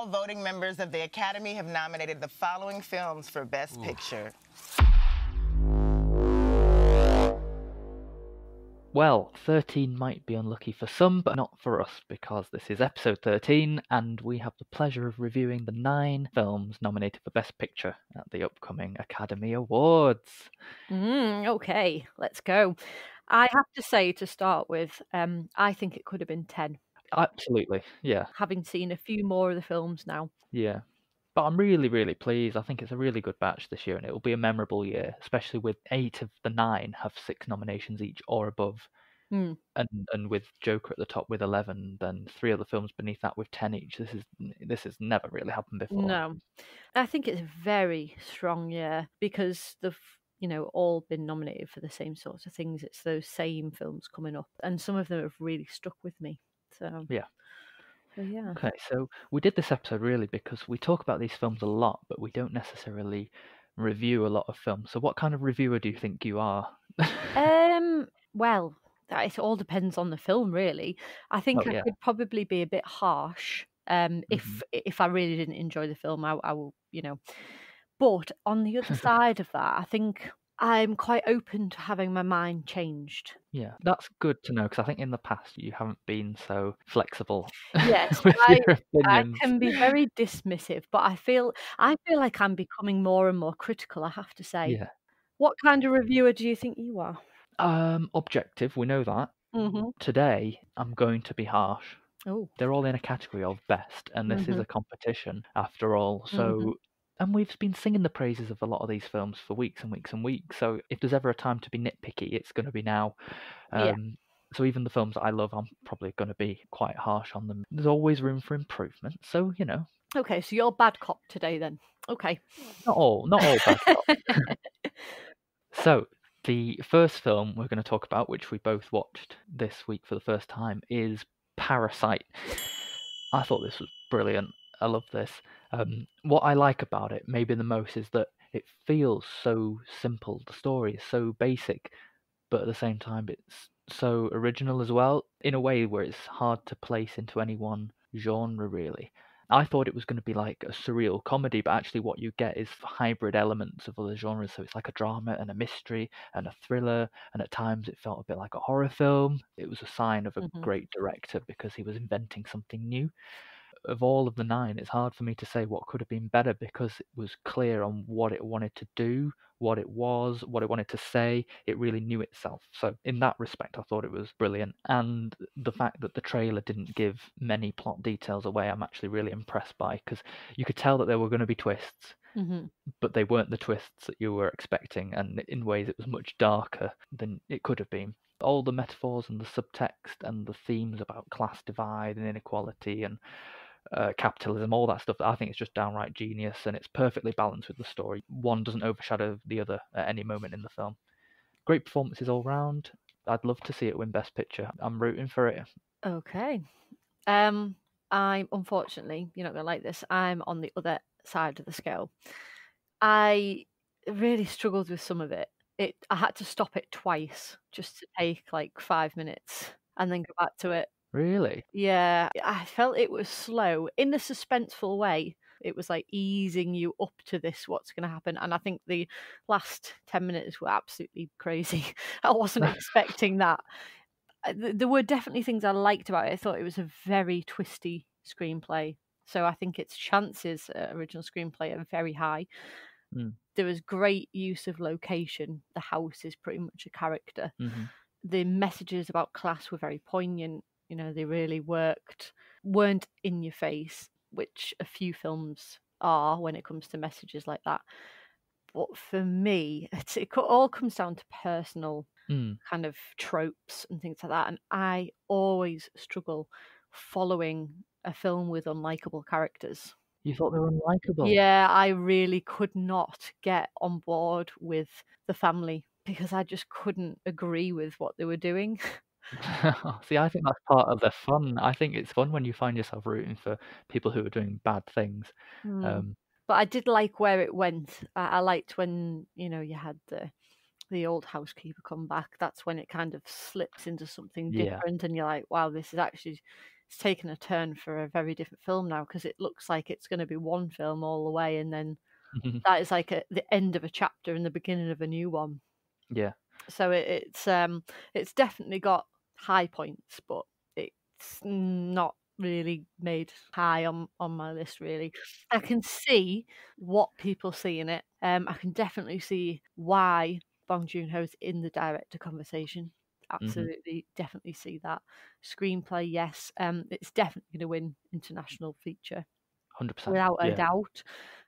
all voting members of the Academy have nominated the following films for Best Picture. Well, 13 might be unlucky for some, but not for us, because this is episode 13, and we have the pleasure of reviewing the 9 films nominated for Best Picture at the upcoming Academy Awards. Okay, let's go. I have to say, to start with, I think it could have been 10. Absolutely, yeah. Having seen a few more of the films now. Yeah. But I'm really, really pleased. I think it's a really good batch this year, and it will be a memorable year, especially with 8 of the 9 have 6 nominations each or above. And with Joker at the top with 11, then 3 other films beneath that with 10 each. This has never really happened before. No. I think it's a very strong year because they've, all been nominated for the same sorts of things. It's those same films coming up, and some of them have really stuck with me. So yeah. Yeah. Okay, so we did this episode really because we talk about these films a lot, but we don't necessarily review a lot of films. So what kind of reviewer do you think you are? Well, it all depends on the film, really. I think I could probably be a bit harsh if I really didn't enjoy the film. I will, But on the other side of that, I think I'm quite open to having my mind changed. Yeah, that's good to know, because I think in the past you haven't been so flexible. Yes, with your I opinions. can be very dismissive, but I feel like I'm becoming more and more critical, I have to say. Yeah. What kind of reviewer do you think you are? Objective, we know that. Mm-hmm. Today, I'm going to be harsh. Oh. They're all in a category of best, and this is a competition after all. So, and we've been singing the praises of a lot of these films for weeks and weeks and weeks. So if there's ever a time to be nitpicky, it's going to be now. So even the films that I love, I'm probably going to be quite harsh on them. There's always room for improvement. So, Okay, so you're bad cop today then. Okay. Not all bad cop. So the first film we're going to talk about, which we both watched this week for the first time, is Parasite. I thought this was brilliant. I love this. What I like about it, maybe the most, is that it feels so simple. The story is so basic, but at the same time, it's so original as well, in a way where it's hard to place into any one genre, really. I thought it was going to be like a surreal comedy, but actually what you get is hybrid elements of other genres. So it's like a drama and a mystery and a thriller, and at times it felt a bit like a horror film. It was a sign of a great director because he was inventing something new. Of all of the 9, it's hard for me to say what could have been better because it was clear on what it wanted to do, what it was, what it wanted to say. It really knew itself. So in that respect, I thought it was brilliant. And the fact that the trailer didn't give many plot details away, I'm actually really impressed by, because you could tell that there were going to be twists, but they weren't the twists that you were expecting. And in ways, it was much darker than it could have been. All the metaphors and the subtext and the themes about class divide and inequality and capitalism, all that stuff, I think it's just downright genius, and it's perfectly balanced with the story. One doesn't overshadow the other at any moment in the film. Great performances all round. I'd love to see it win Best Picture. I'm rooting for it. Okay. I'm unfortunately, you're not going to like this, I'm on the other side of the scale. I really struggled with some of it. I had to stop it twice just to take like 5 minutes and then go back to it. Really? Yeah, I felt it was slow in a suspenseful way. It was like easing you up to this, what's going to happen. And I think the last 10 minutes were absolutely crazy. I wasn't expecting that. There were definitely things I liked about it. I thought it was a very twisty screenplay. So I think its chances at original screenplay are very high. There was great use of location. The house is pretty much a character. The messages about class were very poignant. They really weren't in your face, which a few films are when it comes to messages like that. But for me, it all comes down to personal kind of tropes and things like that. And I always struggle following a film with unlikable characters. You thought they were unlikable? Yeah, I really could not get on board with the family because I just couldn't agree with what they were doing. See, I think that's part of the fun. I think it's fun when you find yourself rooting for people who are doing bad things. But I did like where it went. I liked when, you had the old housekeeper come back. That's when it kind of slips into something different, and you're like, wow, this is actually it's taken a turn for a very different film now, because it looks like it's going to be one film all the way, and then that is like the end of a chapter and the beginning of a new one. Yeah. So it's definitely got high points, but it's not really made high on my list, really. I can see what people see in it. I can definitely see why Bong Joon-ho's in the director conversation. Absolutely, definitely see that. Screenplay, yes. It's definitely going to win international feature, 100%. without a Yeah. doubt.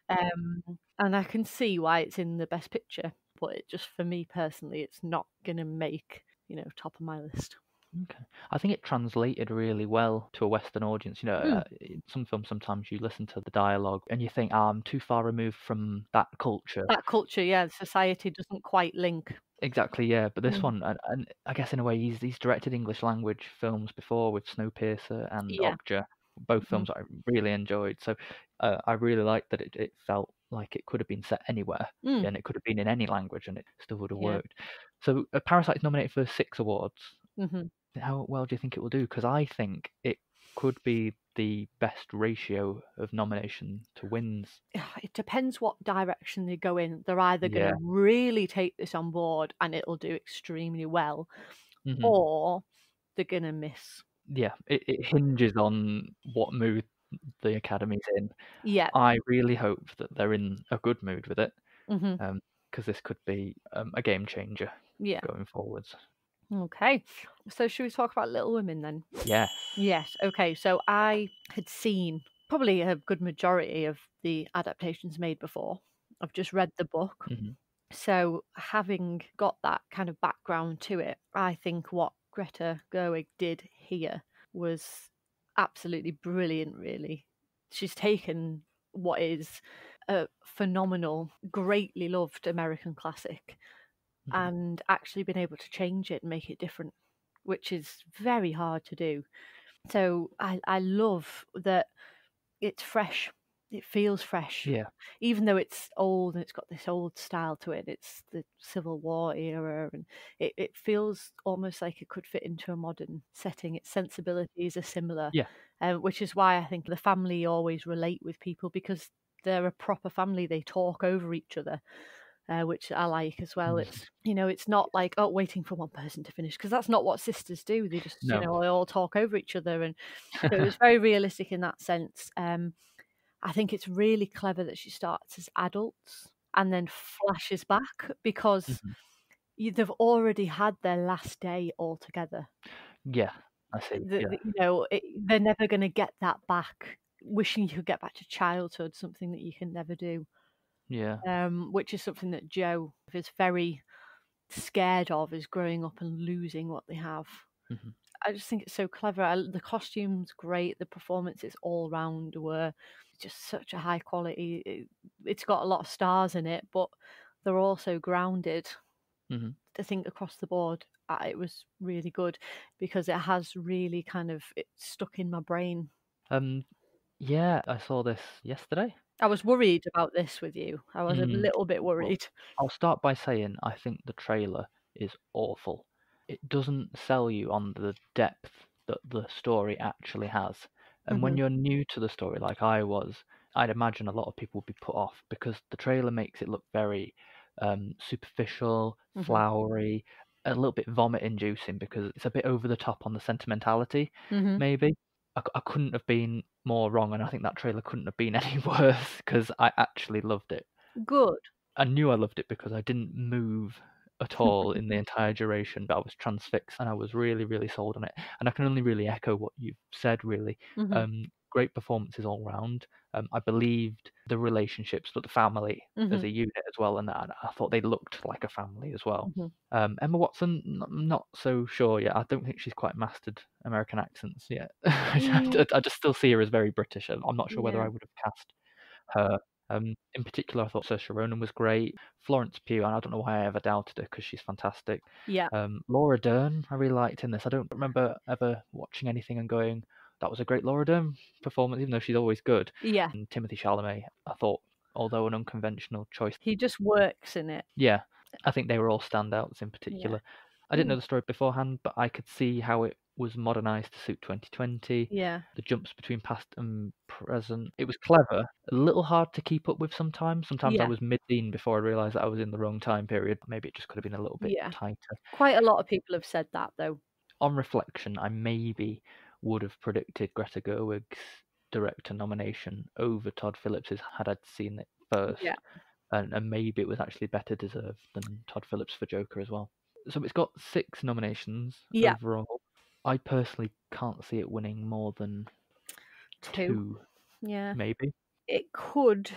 And I can see why it's in the best picture, but it just, for me personally, it's not going to make, top of my list. Okay. I think it translated really well to a Western audience. In some films, sometimes you listen to the dialogue and you think, I'm too far removed from that culture. That culture, yeah, society doesn't quite link. Exactly, yeah. But this one, and I guess in a way, he's directed English language films before with Snowpiercer and Yeah. Okja, both films I really enjoyed. So I really liked that it felt like it could have been set anywhere, and it could have been in any language, and it still would have worked. So Parasite's nominated for 6 awards. How well do you think it will do? Because I think it could be the best ratio of nomination to wins. It depends what direction they go in. They're either going to really take this on board and it'll do extremely well, or they're going to miss. Yeah, it hinges on what mood the Academy's in. Yeah. I really hope that they're in a good mood with it, because this could be a game changer going forwards. Okay, so should we talk about Little Women then? Yes. Yes, okay, so I had seen probably a good majority of the adaptations made before. I've just read the book. So having got that kind of background to it, I think what Greta Gerwig did here was absolutely brilliant, really. She's taken what is a phenomenal, greatly loved American classic and actually been able to change it and make it different, which is very hard to do. So I love that it's fresh. It feels fresh. Yeah. Even though it's old and it's got this old style to it, it's the Civil War era, and it feels almost like it could fit into a modern setting. Its sensibilities are similar, which is why I think the family always relate with people, because they're a proper family. They talk over each other. Which I like as well. It's it's not like waiting for one person to finish, because that's not what sisters do. They just they all talk over each other, and so it was very realistic in that sense. I think it's really clever that she starts as adults and then flashes back, because they've already had their last day all together. Yeah, I see. They're never going to get that back. Wishing you could get back to childhood, something that you can never do. Yeah. Which is something that Joe is very scared of, is growing up and losing what they have. I just think it's so clever. The costume's great. The performances all round were just such a high quality. It's got a lot of stars in it, but they're also grounded. I think across the board, it was really good, because it has really it stuck in my brain. Yeah, I saw this yesterday. I was worried about this with you. I was a little bit worried. Well, I'll start by saying I think the trailer is awful. It doesn't sell you on the depth that the story actually has. And when you're new to the story, like I was, I'd imagine a lot of people would be put off, because the trailer makes it look very superficial, flowery, a little bit vomit-inducing, because it's a bit over the top on the sentimentality, maybe. I couldn't have been more wrong, and I think that trailer couldn't have been any worse, because I actually loved it. Good. I knew I loved it because I didn't move at all in the entire duration, but I was transfixed and I was really, really sold on it. And I can only really echo what you've said, really. Great performances all round. I believed the relationships, but the family as a unit as well, and I thought they looked like a family as well. Emma Watson, I'm not so sure yet. I don't think she's quite mastered American accents yet. I just still see her as very British. I'm not sure whether I would have cast her. In particular, I thought Saoirse Ronan was great. Florence Pugh, and I don't know why I ever doubted her, because she's fantastic. Yeah. Laura Dern, I really liked in this. I don't remember ever watching anything and going, that was a great Laura Dern performance, even though she's always good. Yeah. And Timothée Chalamet, I thought, although an unconventional choice, he just works in it. Yeah, I think they were all standouts in particular. I didn't know the story beforehand, but I could see how it was modernised to suit 2020. Yeah. The jumps between past and present. It was clever, a little hard to keep up with sometimes. Sometimes I Yeah. was mid-scene before I realised that I was in the wrong time period. Maybe it just could have been a little bit Yeah. tighter. Quite a lot of people have said that, though. On reflection, I maybe would have predicted Greta Gerwig's director nomination over Todd Phillips's had I seen it first. Yeah. And maybe it was actually better deserved than Todd Phillips for Joker as well. So it's got 6 nominations Yeah. overall. I personally can't see it winning more than 2, Yeah. maybe. It could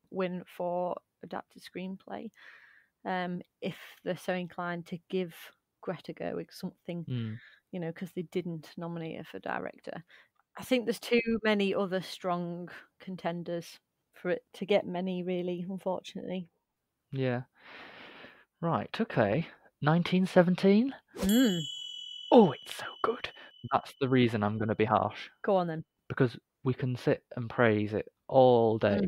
win for adapted screenplay, if they're so inclined to give Greta Gerwig something, you know, because they didn't nominate her for director. I think there's too many other strong contenders for it to get many, really, unfortunately. Yeah. Right, okay. 1917? Mm. Oh, it's so good. That's the reason I'm going to be harsh. Go on then. Because we can sit and praise it all day.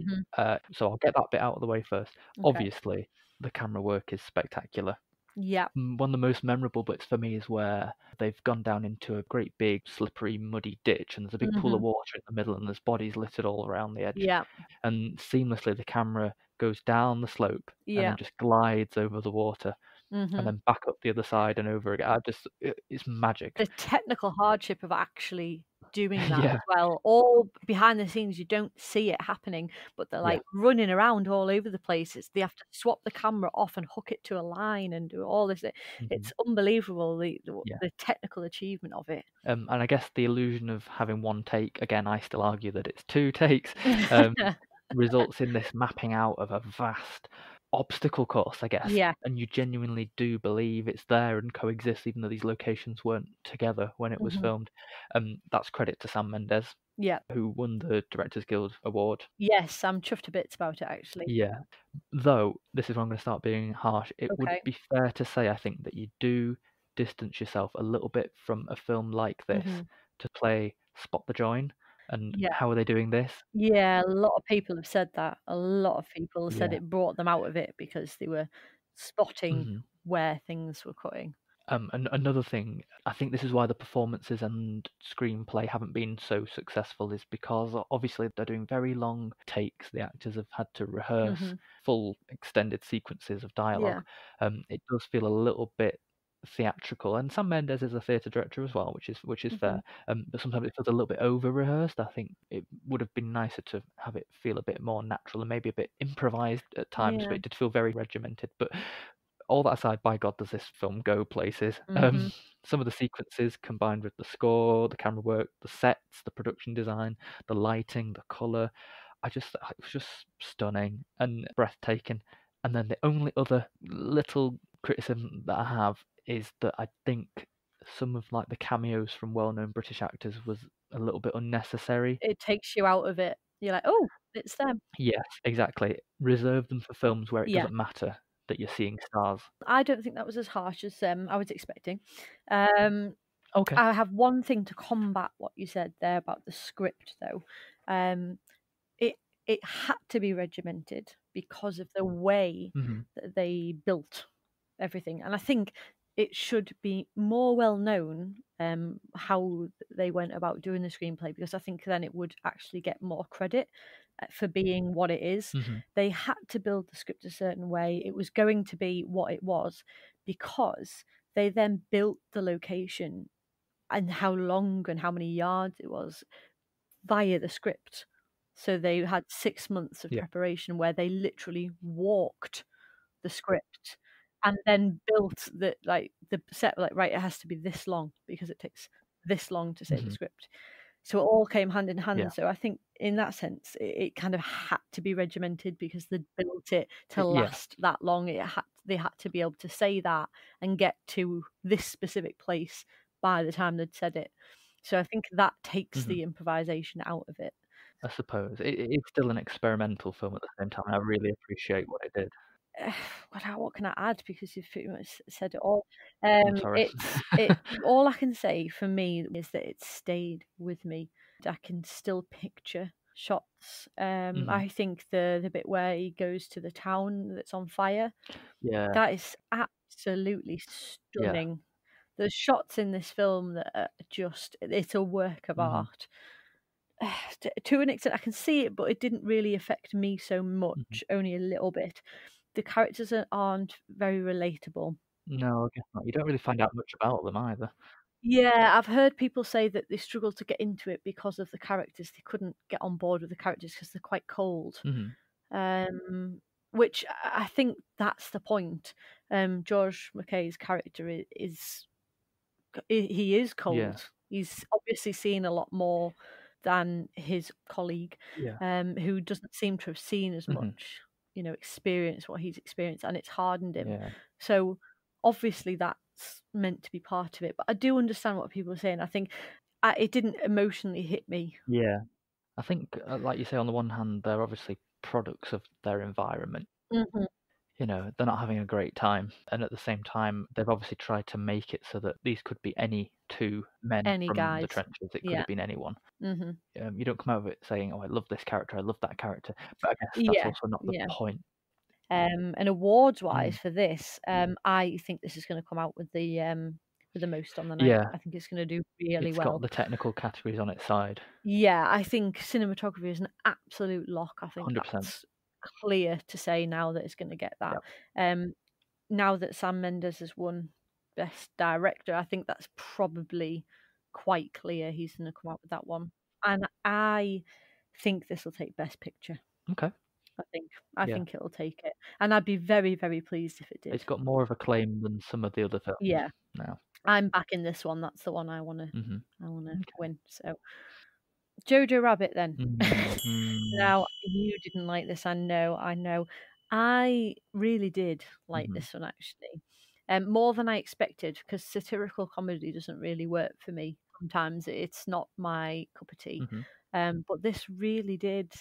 So I'll get that bit out of the way first. Okay. Obviously, the camera work is spectacular. Yeah. One of the most memorable bits for me is where they've gone down into a great big, slippery, muddy ditch, and there's a big pool of water in the middle, and there's bodies littered all around the edge. Yeah. And seamlessly, the camera goes down the slope and then just glides over the water. And then back up the other side and over again. It's magic. The technical hardship of actually doing that Yeah. as well. All behind the scenes, you don't see it happening, but they're like running around all over the place. They have to swap the camera off and hook it to a line and do all this. It's unbelievable, the technical achievement of it. And I guess the illusion of having one take, again, I still argue that it's 2 takes, results in this mapping out of a vast obstacle course, I guess. Yeah. And you genuinely do believe it's there and coexists, even though these locations weren't together when it was filmed. That's credit to Sam Mendes, who won the Directors Guild Award. Yes, I'm chuffed to bits about it, actually. Yeah. Though, this is where I'm going to start being harsh. It would be fair to say, I think, that you do distance yourself a little bit from a film like this to play Spot the Join. And how are they doing this? Yeah, a lot of people have said that. A lot of people said it brought them out of it because they were spotting where things were cutting. And another thing, I think this is why the performances and screenplay haven't been so successful, is because obviously they're doing very long takes. The actors have had to rehearse full extended sequences of dialogue. It does feel a little bit theatrical, and Sam Mendes is a theatre director as well, which is fair. But sometimes it feels a little bit over rehearsed. I think it would have been nicer to have it feel a bit more natural and maybe a bit improvised at times. But it did feel very regimented. But all that aside, by God, does this film go places. Some of the sequences combined with the score, the camera work, the sets, the production design, the lighting, the colour, it was just stunning and breathtaking. And then the only other little criticism that I have is that I think some of like the cameos from well-known British actors was a little bit unnecessary. It takes you out of it. You're like, oh, it's them. Yes, exactly. Reserve them for films where it doesn't matter that you're seeing stars. I don't think that was as harsh as I was expecting. Okay. I have one thing to combat what you said there about the script, though. It had to be regimented because of the way that they built everything, and I think it should be more well known how they went about doing the screenplay, because I think then it would actually get more credit for being what it is. They had to build the script a certain way. It was going to be what it was because they then built the location and how long and how many yards it was via the script. So they had 6 months of preparation where they literally walked the script and then built the set, like, right, it has to be this long because it takes this long to say the script. So it all came hand in hand. So I think in that sense, it kind of had to be regimented because they built it to last that long. They had to be able to say that and get to this specific place by the time they'd said it. So I think that takes the improvisation out of it. I suppose it's still an experimental film at the same time. I really appreciate what it did. What can I add? Because you've pretty much said it all. I'm sorry. All I can say for me is that it stayed with me. I can still picture shots. I think the bit where he goes to the town that's on fire, that is absolutely stunning. There's shots in this film that are just, it's a work of art. To an extent, I can see it, but it didn't really affect me so much, only a little bit. The characters aren't very relatable. No, I guess not. You don't really find out much about them either. Yeah, I've heard people say that they struggle to get into it because of the characters. They couldn't get on board with the characters because they're quite cold. Which I think that's the point. George McKay's character is he is cold. Yeah. He's obviously seen a lot more than his colleague, Yeah. who doesn't seem to have seen as much, experience what he's experienced, and it's hardened him. Yeah. So obviously that's meant to be part of it. But I do understand what people are saying. I think it didn't emotionally hit me. Yeah. I think, like you say, on the one hand, they're obviously products of their environment. You know, they're not having a great time. And at the same time, they've obviously tried to make it so that these could be any two men Any from guys. the trenches. It could Yeah. have been anyone. Mhm. You don't come out of it saying, "Oh, I love this character, I love that character." But I guess that's Yeah. also not the Yeah. point. And awards-wise for this, I think this is going to come out with the most on the night. Yeah. I think it's going to do really It's well. got the technical categories on its side. Yeah, I think cinematography is an absolute lock. I think 100%. that's clear to say now that it's going to get that. Now that Sam Mendes has won Best Director, I think that's probably quite clear he's going to come out with that one. And I think this will take Best Picture. Okay. I think it'll take it, and I'd be very, very pleased if it did. It's got more of a claim than some of the other films. Yeah. Now. I'm backing this one. That's the one I want to. I want to win. So, Jojo Rabbit then. Now you didn't like this. I know. I really did like this one actually, more than I expected, because satirical comedy doesn't really work for me. Sometimes it's not my cup of tea. But this really did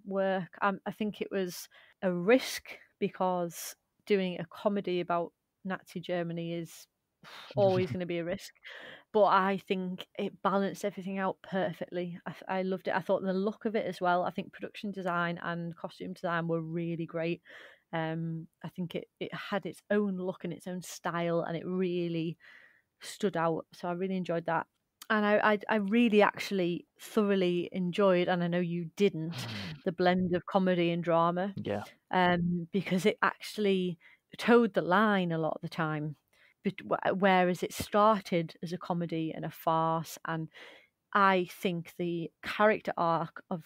work. I think it was a risk, because doing a comedy about Nazi Germany is always going to be a risk. But I think it balanced everything out perfectly. I loved it. I thought the look of it as well. I think production design and costume design were really great. I think it had its own look and its own style, and it really stood out. So I really enjoyed that. And I really actually thoroughly enjoyed, and I know you didn't, the blend of comedy and drama. Yeah. Because it actually towed the line a lot of the time. Whereas it started as a comedy and a farce, and I think the character arc of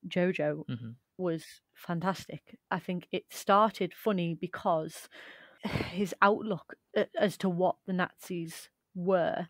Jojo was fantastic. I think it started funny because his outlook as to what the Nazis were,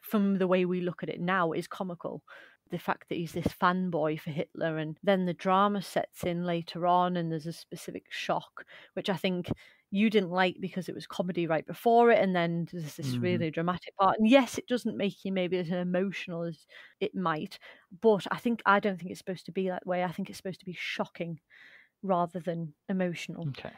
from the way we look at it now, is comical. The fact that he's this fanboy for Hitler, and then the drama sets in later on, and there's a specific shock, which I think you didn't like because it was comedy right before it, and then there's this really dramatic part. And yes, it doesn't make you maybe as emotional as it might, but I don't think it's supposed to be that way. I think it's supposed to be shocking rather than emotional. Okay.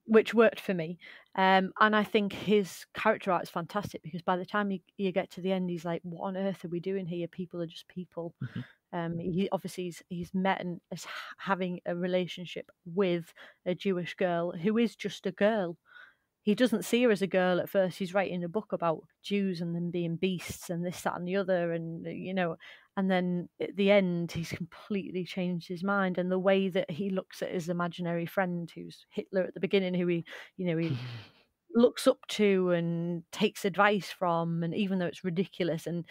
Which worked for me. And I think his character art is fantastic, because by the time you get to the end, he's like, what on earth are we doing here? People are just people. He obviously he's met and is having a relationship with a Jewish girl who is just a girl. He doesn't see her as a girl at first. He's writing a book about Jews and them being beasts and this, that, and the other, and and then at the end, he's completely changed his mind. And the way that he looks at his imaginary friend, who's Hitler at the beginning, who he looks up to and takes advice from, and even though it's ridiculous, and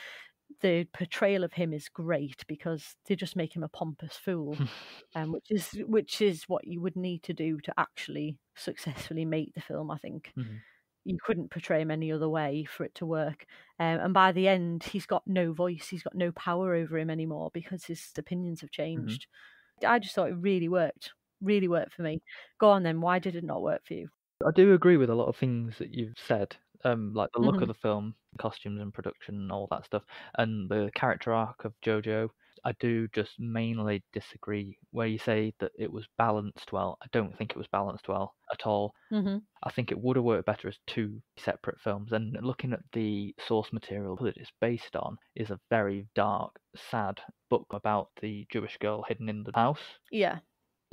the portrayal of him is great, because they just make him a pompous fool, which is what you would need to do to actually successfully make the film. I think you couldn't portray him any other way for it to work. And by the end, he's got no voice, he's got no power over him anymore, because his opinions have changed. I just thought it really worked for me. Go on then, why did it not work for you? I do agree with a lot of things that you've said, like the look of the film, costumes and production and all that stuff, and the character arc of Jojo. I do just mainly disagree where you say that it was balanced well. I don't think it was balanced well at all. I think it would have worked better as two separate films. And looking at the source material that it's based on is a very dark, sad book about the Jewish girl hidden in the house. Yeah.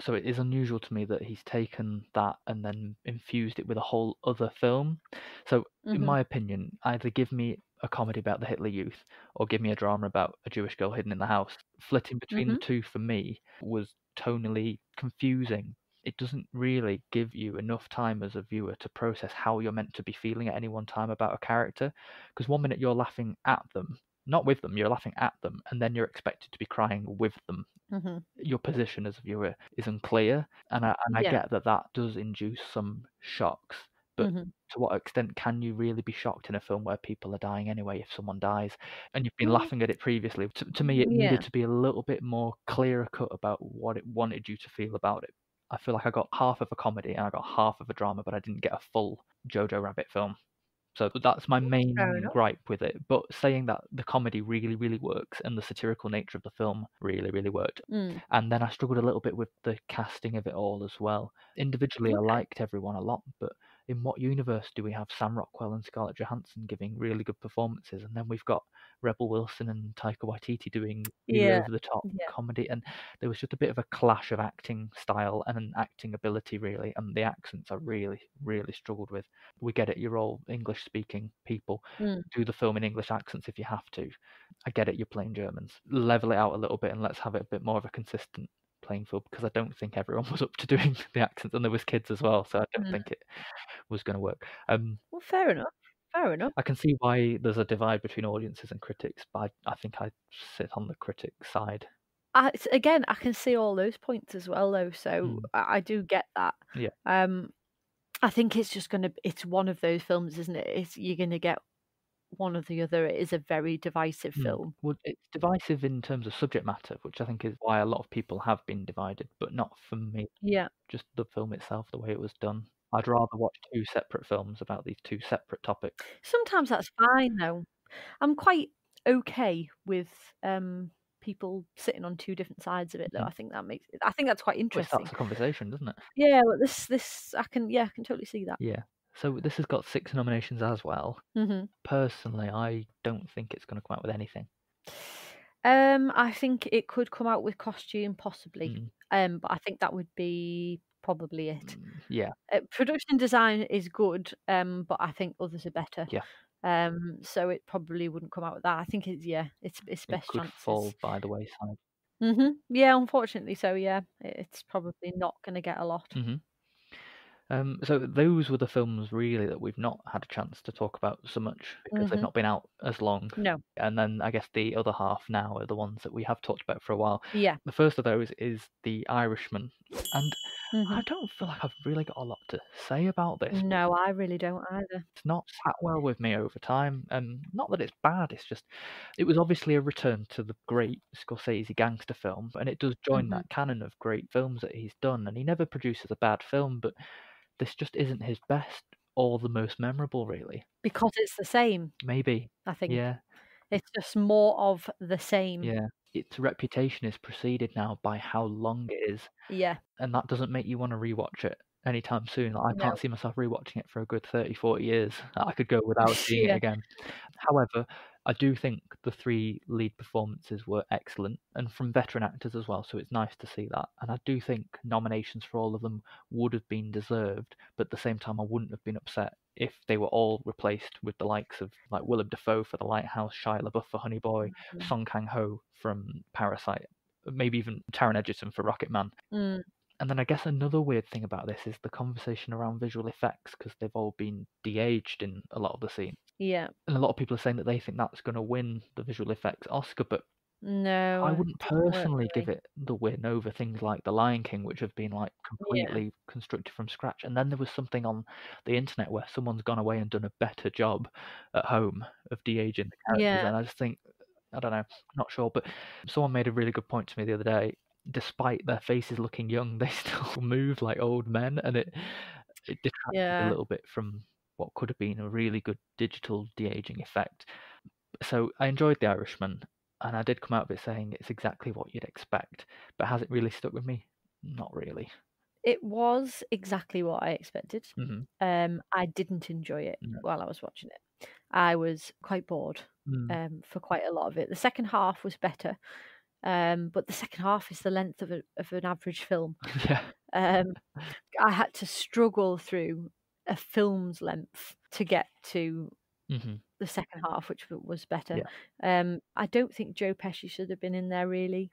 So it is unusual to me that he's taken that and then infused it with a whole other film. So, in my opinion, either give me a comedy about the Hitler Youth or give me a drama about a Jewish girl hidden in the house. Flitting between the two for me was tonally confusing. It doesn't really give you enough time as a viewer to process how you're meant to be feeling at any one time about a character. Because one minute you're laughing at them, not with them, you're laughing at them, and then you're expected to be crying with them. Your position as a viewer is unclear, and I get that does induce some shocks, but to what extent can you really be shocked in a film where people are dying anyway if someone dies, and you've been laughing at it previously? To me, it needed to be a little bit more clearer cut about what it wanted you to feel about it. I feel like I got half of a comedy and I got half of a drama, but I didn't get a full Jojo Rabbit film. So that's my main gripe with it. But saying that the comedy really, really works and the satirical nature of the film really, really worked. And then I struggled a little bit with the casting of it all as well. Individually, I liked everyone a lot, but in what universe do we have Sam Rockwell and Scarlett Johansson giving really good performances, and then we've got Rebel Wilson and Taika Waititi doing really over-the-top comedy, and there was just a bit of a clash of acting style and an acting ability, really, and the accents I really, really struggled with. We get it, you're all English-speaking people. Do the film in English accents if you have to. I get it, you're playing Germans. Level it out a little bit and let's have it a bit more of a consistent playing field, because I don't think everyone was up to doing the accents, and there was kids as well, so I don't think it was going to work. Well, fair enough. Fair enough. I can see why there's a divide between audiences and critics, but I think I sit on the critic side. Again, I can see all those points as well, though, so I do get that. Yeah. I think it's just it's one of those films, isn't it? You're going to get one or the other. It is a very divisive film. Well, it's divisive in terms of subject matter, which I think is why a lot of people have been divided, but not for me. Yeah. Just the film itself, the way it was done. I'd rather watch two separate films about these two separate topics. Sometimes that's fine, though. I'm quite okay with people sitting on two different sides of it, though. I think that's quite interesting. Well, it starts a conversation, doesn't it? Yeah, well, this I can totally see that. Yeah. So this has got 6 nominations as well. Personally, I don't think it's going to come out with anything. I think it could come out with costume, possibly. But I think that would be probably it. Yeah. Production design is good, but I think others are better. Yeah. So it probably wouldn't come out with that. I think it's best it could chances. fall by the wayside. Yeah, unfortunately. So yeah, it's probably not going to get a lot. So those were the films really that we've not had a chance to talk about so much because they've not been out as long. No. And then I guess the other half now are the ones that we have talked about for a while. Yeah. The first of those is The Irishman. And I don't feel like I've really got a lot to say about this. No, I really don't either. It's not sat well with me over time. Not that it's bad, it's just, it was obviously a return to the great Scorsese gangster film, and it does join that canon of great films that he's done, and he never produces a bad film, but this just isn't his best or the most memorable, really. Because it's the same. Maybe. I think. Yeah. It's just more of the same. Yeah. Its reputation is preceded now by how long it is. Yeah. And that doesn't make you want to rewatch it anytime soon. I can't see myself rewatching it for a good 30, 40 years. I could go without seeing it again. However, I do think the 3 lead performances were excellent, and from veteran actors as well, so it's nice to see that. And I do think nominations for all of them would have been deserved, but at the same time I wouldn't have been upset if they were all replaced with the likes of like Willem Dafoe for The Lighthouse, Shia LaBeouf for Honey Boy, Song Kang-ho from Parasite, maybe even Taron Egerton for Rocketman. And then I guess another weird thing about this is the conversation around visual effects, because they've all been de-aged in a lot of the scenes. Yeah. And a lot of people are saying that they think that's going to win the visual effects Oscar, but no, I wouldn't personally give it the win over things like The Lion King, which have been like completely constructed from scratch. And then there was something on the internet where someone's gone away and done a better job at home of de-aging the characters. And I just think, I don't know, I'm not sure, but someone made a really good point to me the other day. Despite their faces looking young, they still move like old men, and it detracted a little bit from what could have been a really good digital de-aging effect. So I enjoyed The Irishman, and I did come out of it saying it's exactly what you'd expect. But has it really stuck with me? Not really. It was exactly what I expected. I didn't enjoy it while I was watching it. I was quite bored for quite a lot of it. The second half was better. But the second half is the length of an average film. Yeah. I had to struggle through a film's length to get to the second half, which was better. Yeah. I don't think Joe Pesci should have been in there, really.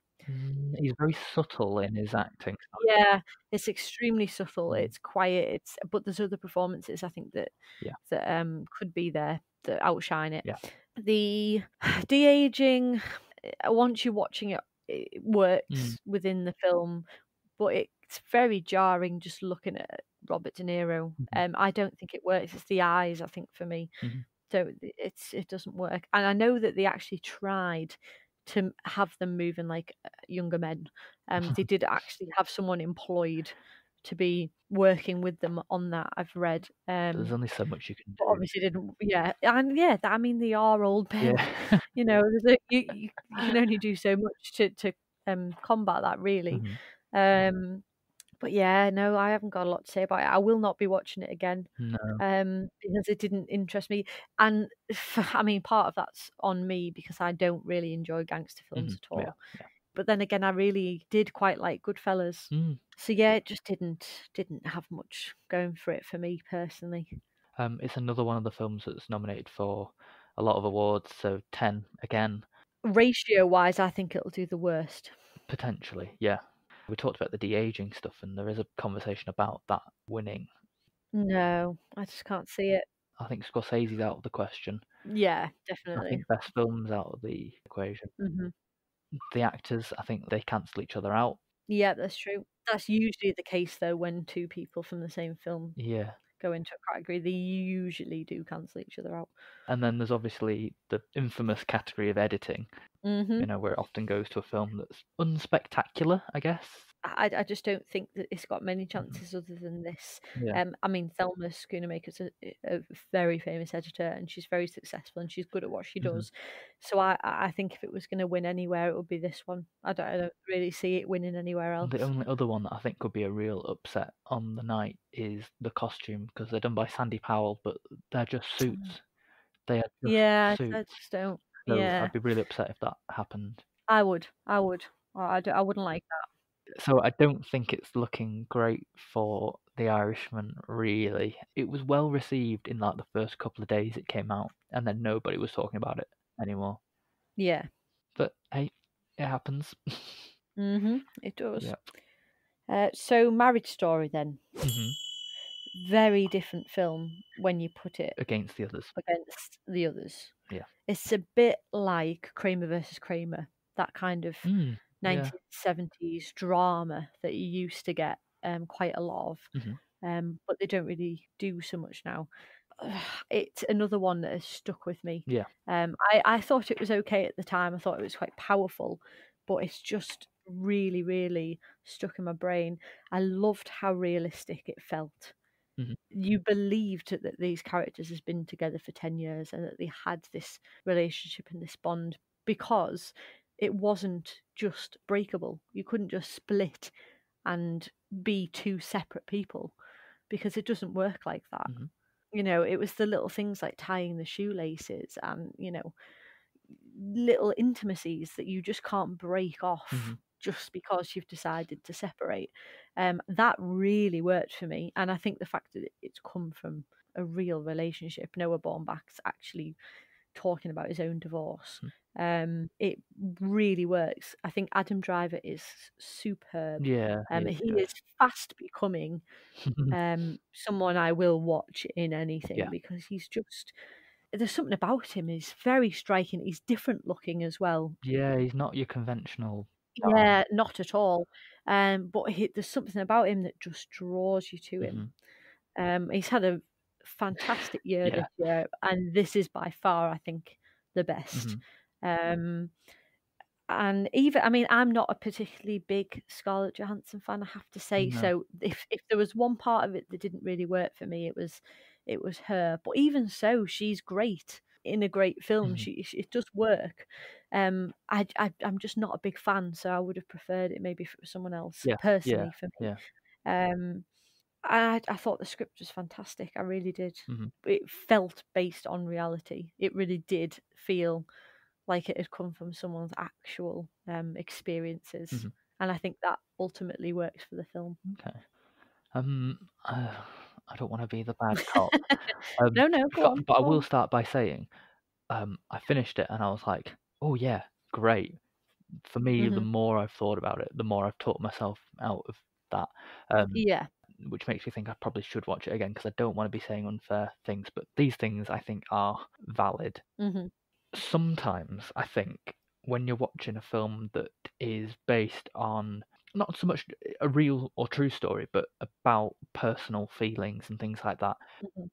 He's very subtle in his acting style. Yeah, it's extremely subtle. It's quiet. But there's other performances I think that could be there that outshine it. Yeah. The de-aging, once you're watching it, it works within the film, but it's very jarring just looking at Robert De Niro. I don't think it works. It's the eyes, I think, for me. So it doesn't work. And I know that they actually tried to have them moving like younger men. They did actually have someone employed to be working with them on that, I've read. There's only so much you can do. But obviously didn't. Yeah, and I mean they are old men. Yeah. You know, you can only do so much to combat that, really. But yeah, no, I haven't got a lot to say about it. I will not be watching it again. No. Because it didn't interest me. And I mean, part of that's on me because I don't really enjoy gangster films at all. Yeah. But then again, I really did quite like Goodfellas. So yeah, it just didn't have much going for it for me personally. It's another one of the films that's nominated for a lot of awards, so 10 again. Ratio-wise, I think it'll do the worst. Potentially, yeah. We talked about the de-aging stuff, and there is a conversation about that winning. No, I just can't see it. I think Scorsese's out of the question. Yeah, definitely. I think best film's out of the equation. The actors, I think they cancel each other out. Yeah, that's true. That's usually the case, though, when two people from the same film go into a category. They usually do cancel each other out. And then there's obviously the infamous category of editing, you know, where it often goes to a film that's unspectacular, I guess. I just don't think that it's got many chances other than this. I mean, Thelma Schoonamaker's a very famous editor, and she's very successful, and she's good at what she does. So I think if it was going to win anywhere, it would be this one. I don't really see it winning anywhere else. The only other one that I think could be a real upset on the night is the costume, because they're done by Sandy Powell, but they're just suits. They are just suits. I just don't. So I'd be really upset if that happened. I would. I wouldn't like that. So I don't think it's looking great for The Irishman, really. It was well received in like the first couple of days it came out, and then nobody was talking about it anymore. Yeah. But hey, it happens. It does. So Marriage Story then. Very different film when you put it against the others. Yeah. It's a bit like Kramer versus Kramer, that kind of 1970s drama that you used to get quite a lot of, but they don't really do so much now. It's another one that has stuck with me. I thought it was okay at the time. I thought it was quite powerful, but it's just really, really stuck in my brain. I loved how realistic it felt. You believed that these characters has been together for 10 years and that they had this relationship and this bond, because it wasn't just breakable. You couldn't just split and be two separate people, because it doesn't work like that. You know, it was the little things like tying the shoelaces and, you know, little intimacies that you just can't break off just because you've decided to separate. That really worked for me. And I think the fact that it's come from a real relationship, Noah Baumbach's actually talking about his own divorce, it really works. I think Adam Driver is superb. He is fast becoming someone I will watch in anything, because he's just, there's something about him. He's very striking. He's different looking as well. Yeah, he's not your conventional. Yeah, not at all. But there's something about him that just draws you to him. He's had a fantastic year this year, and this is by far, I think, the best. And even, I mean, I'm not a particularly big Scarlett Johansson fan, I have to say. So if there was one part of it that didn't really work for me, it was her. But even so, she's great in a great film. It does work. I'm just not a big fan, so I would have preferred it maybe if it was someone else. Personally, for me. I thought the script was fantastic. I really did. It felt based on reality. It really did feel like it had come from someone's actual experiences. Mhm. And I think that ultimately works for the film. Okay. I don't want to be the bad cop. No, go on. But I Go will on. start by saying, I finished it and I was like, oh yeah, great. For me, the Mhm. more I've thought about it, the more I've taught myself out of that, Yeah. which makes me think I probably should watch it again because I don't want to be saying unfair things. But these things I think are valid. Mhm. Sometimes I think when you're watching a film that is based on not so much a real or true story, but about personal feelings and things like that, Mhm.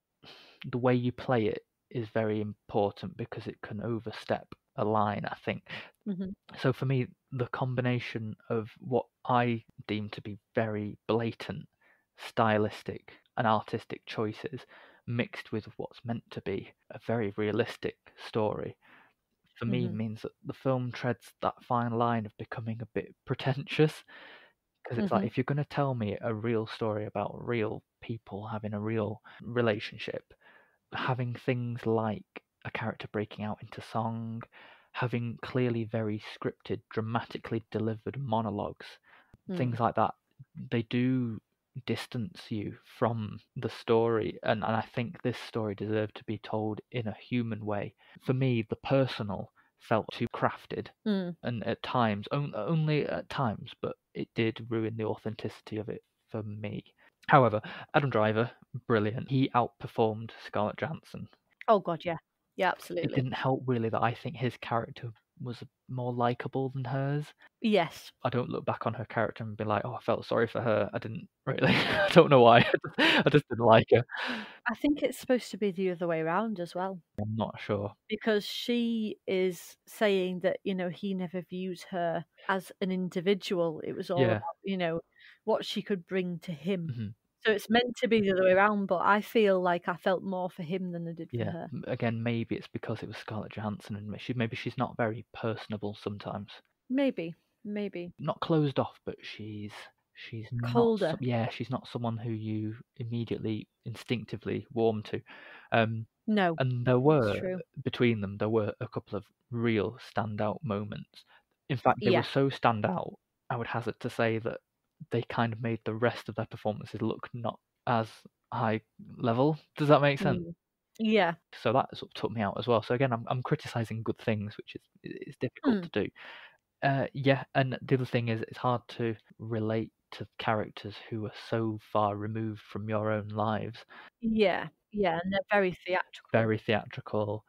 the way you play it is very important because it can overstep a line, I think. Mhm. So for me, the combination of what I deem to be very blatant stylistic and artistic choices mixed with what's meant to be a very realistic story, for me Mhm. means that the film treads that fine line of becoming a bit pretentious. Because it's like, Mhm. if you're going to tell me a real story about real people having a real relationship, having things like a character breaking out into song, having clearly very scripted, dramatically delivered monologues, things like that, they do distance you from the story. And I think this story deserved to be told in a human way. For me, the personal felt too crafted. Mm. And at times, only at times, but it did ruin the authenticity of it for me. However, Adam Driver, brilliant. He outperformed Scarlett Johansson. Oh God, yeah. Yeah, It absolutely. didn't help really that I think his character was more likable than hers. Yes. I don't look back on her character and be like, oh, I felt sorry for her. I didn't really. I don't know why. I just didn't like her. I think it's supposed to be the other way around as well. I'm not sure. Because she is saying that, he never views her as an individual. It was all Yeah. about, what she could bring to him. Mhm. So it's meant to be the other way around, but I feel like I felt more for him than I did for Yeah. her. Again, maybe it's because it was Scarlett Johansson and maybe she's not very personable sometimes. Maybe. Not closed off, but she's not. Colder. Yeah, she's not someone who you immediately instinctively warm to. No, And there it's were true. between them, there were a couple of real standout moments. In fact, they were Yeah. so standout, I would hazard to say that they kind of made the rest of their performances look not as high level. Does that make sense? Mm. Yeah. So that sort of took me out as well. So again, I'm criticizing good things, which is difficult to do. Yeah, and the other thing is it's hard to relate to characters who are so far removed from your own lives. Yeah. Yeah, and they're very theatrical. Very theatrical,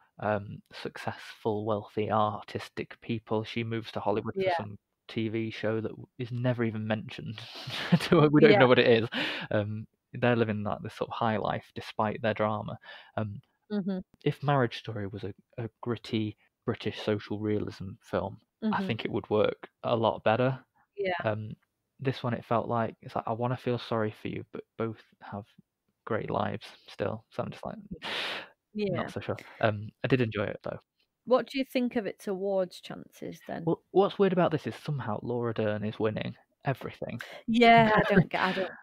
successful, wealthy, artistic people. She moves to Hollywood for Yeah. some TV show that is never even mentioned. We don't even Yeah. know what it is. They're living like this sort of high life despite their drama. Mhm. If Marriage Story was a gritty British social realism film, I Mhm. think it would work a lot better. Yeah. This one, it felt like it's like I want to feel sorry for you, but both have great lives still. So I'm just like, Yeah. not so sure. I did enjoy it though. What do you think of its awards chances then? Well, what's weird about this is somehow Laura Dern is winning everything. Yeah, I don't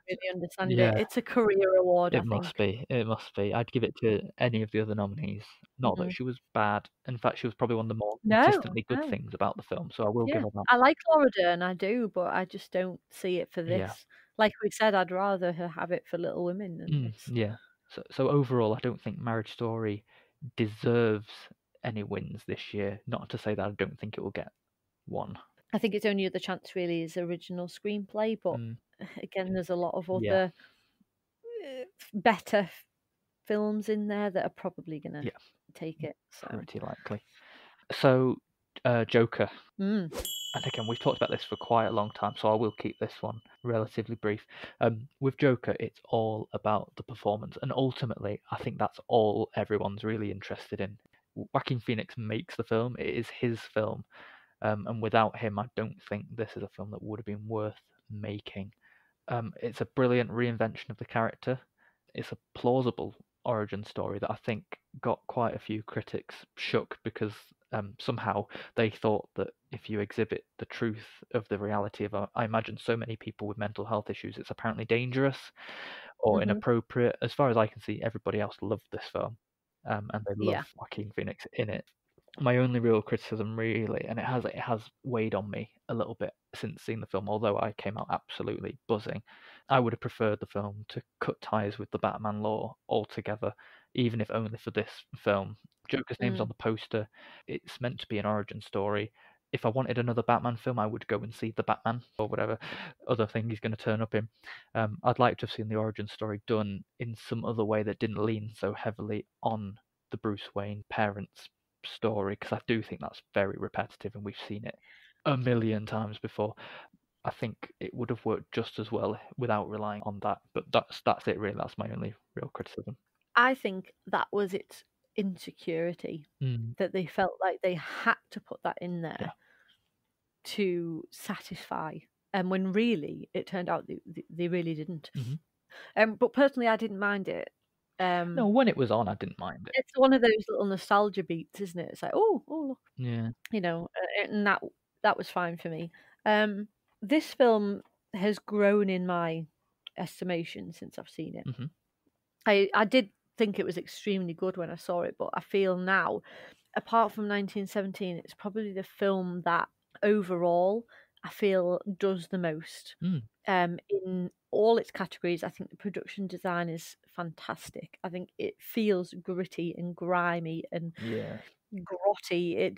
really understand it. Yeah, It's a career award, I it must think. be. It must be. I'd give it to any of the other nominees. Not that Mhm. she was bad. In fact, she was probably one of the more No, consistently good no. things about the film. So I will give Yeah. her that. I like Laura Dern, I do, but I just don't see it for Yeah. this. Like we said, I'd rather her have it for Little Women than this. Yeah. So overall, I don't think Marriage Story deserves any wins this year. Not to say that I don't think it will get one. I think its only other chance really is original screenplay, but again, there's a lot of Yeah. other better films in there that are probably gonna Yeah. take it. So. Pretty likely. So, Joker. Mm. And again, we've talked about this for quite a long time, so I will keep this one relatively brief. With Joker, it's all about the performance, and ultimately, I think that's all everyone's really interested in. Joaquin Phoenix makes the film; it is his film, and without him, I don't think this is a film that would have been worth making. It's a brilliant reinvention of the character. It's a plausible origin story that I think got quite a few critics shook because somehow they thought that if you exhibit the truth of the reality of, I imagine, so many people with mental health issues, it's apparently dangerous or inappropriate. As far as I can see, everybody else loved this film, and they love Yeah. Joaquin Phoenix in it. My only real criticism, really, and it has weighed on me a little bit since seeing the film, although I came out absolutely buzzing. I would have preferred the film to cut ties with the Batman lore altogether, even if only for this film. Joker's name's on the poster. It's meant to be an origin story. If I wanted another Batman film, I would go and see The Batman or whatever other thing he's going to turn up in. I'd like to have seen the origin story done in some other way that didn't lean so heavily on the Bruce Wayne parents story, because I do think that's very repetitive and we've seen it a million times before. I think it would have worked just as well without relying on that, but that's it really. That's my only real criticism. I think that was its insecurity, that they felt like they had to put that in there to satisfy, and when really it turned out they really didn't. But personally, I didn't mind it. No, when it was on, I didn't mind it. It's one of those little nostalgia beats, isn't it? It's like, oh, look, Yeah, you know, and that was fine for me. This film has grown in my estimation since I've seen it. I did think it was extremely good when I saw it, but I feel now, apart from 1917, it's probably the film that overall I feel does the most. In all its categories, I think the production design is fantastic. I think it feels gritty and grimy and grotty.